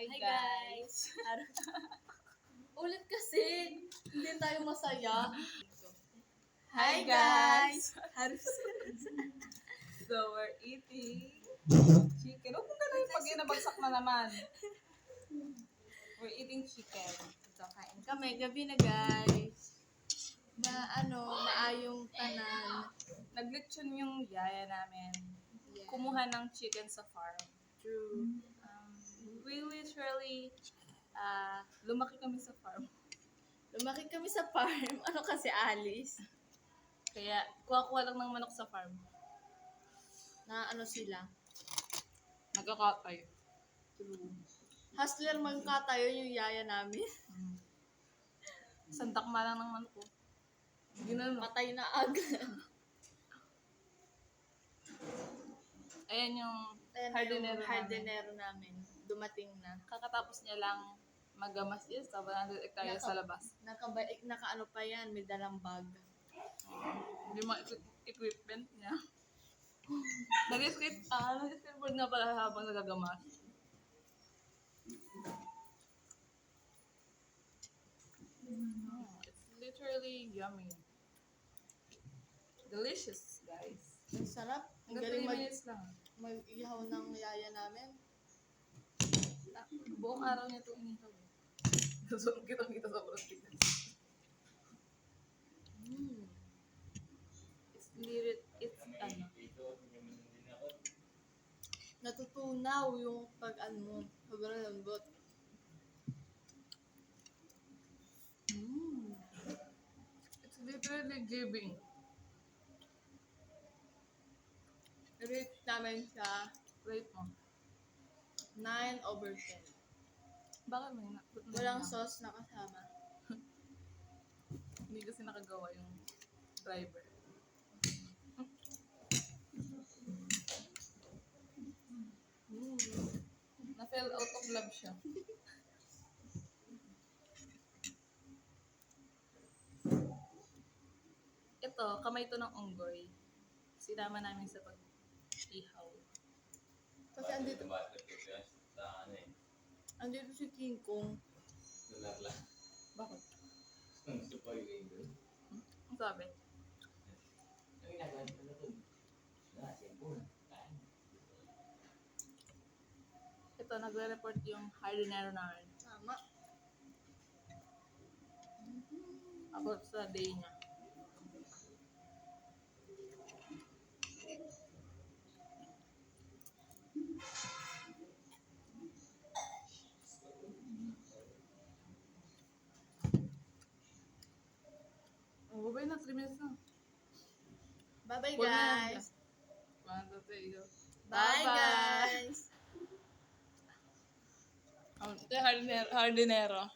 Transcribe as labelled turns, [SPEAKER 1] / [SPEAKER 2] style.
[SPEAKER 1] Hi guys!
[SPEAKER 2] Ulit kasi, hindi tayo masaya.
[SPEAKER 1] Hi guys! So we're eating chicken. Huwag mong ganun pag inabagsak na naman. We're eating chicken. So kain
[SPEAKER 2] Kami, gabi na guys. Maayong tanan.
[SPEAKER 1] Naglitsyon yung yaya namin.
[SPEAKER 2] Yeah.
[SPEAKER 1] Kumuha ng chicken sa farm.
[SPEAKER 2] True.
[SPEAKER 1] We literally, lumaki kami sa farm.
[SPEAKER 2] Lumaki kami sa farm. Ano kasi, Alice?
[SPEAKER 1] Kaya kuha-kuha lang ng manok sa farm.
[SPEAKER 2] Na ano sila?
[SPEAKER 1] Nagkakatay.
[SPEAKER 2] True. Hustler man ka tayo yung yaya namin.
[SPEAKER 1] Santak lang ng manok ko. Ginano.
[SPEAKER 2] Patay na agad.
[SPEAKER 1] Ayan yung hardinero
[SPEAKER 2] namin. Dumating na.
[SPEAKER 1] kakatapos niya lang magamas is 100 hectares sa labas.
[SPEAKER 2] Nakaano pa yan, may dalang bag.
[SPEAKER 1] Yung mga equipment niya. Nag-skateboard nga pala habang nagagamas. It's literally yummy. Delicious, guys.
[SPEAKER 2] Ang sarap. Ang
[SPEAKER 1] Hanggang
[SPEAKER 2] galing
[SPEAKER 1] 3 minutes lang.
[SPEAKER 2] mag-ihaw ng yaya namin.
[SPEAKER 1] Buong araw niya ito inihaw. So, kitang-kita sa prostitas. It's
[SPEAKER 2] Natutunaw yung pag-ano mo. Sobrang lambot.
[SPEAKER 1] It's literally giving.
[SPEAKER 2] Rate namin siya
[SPEAKER 1] Rate mo.
[SPEAKER 2] 9/10.
[SPEAKER 1] Bakit may
[SPEAKER 2] Walang sauce na kasama.
[SPEAKER 1] Hindi kasi nakagawa yung driver. Na-fell out of love siya. Ito, kamay to ng unggoy. Sinama namin sa pag-ihaw.
[SPEAKER 2] Kasi andito si King Kong.
[SPEAKER 1] Bakit? Ang sabi? Ito, nagre-report yung hardinero namin.
[SPEAKER 2] Tama.
[SPEAKER 1] About sa day niya. Oh, babay na, 3 minutes na.
[SPEAKER 2] Bye-bye,
[SPEAKER 1] Huwag na yan.
[SPEAKER 2] guys.
[SPEAKER 1] 1, 2, 3, go.
[SPEAKER 2] Bye, guys.
[SPEAKER 1] Hardinero.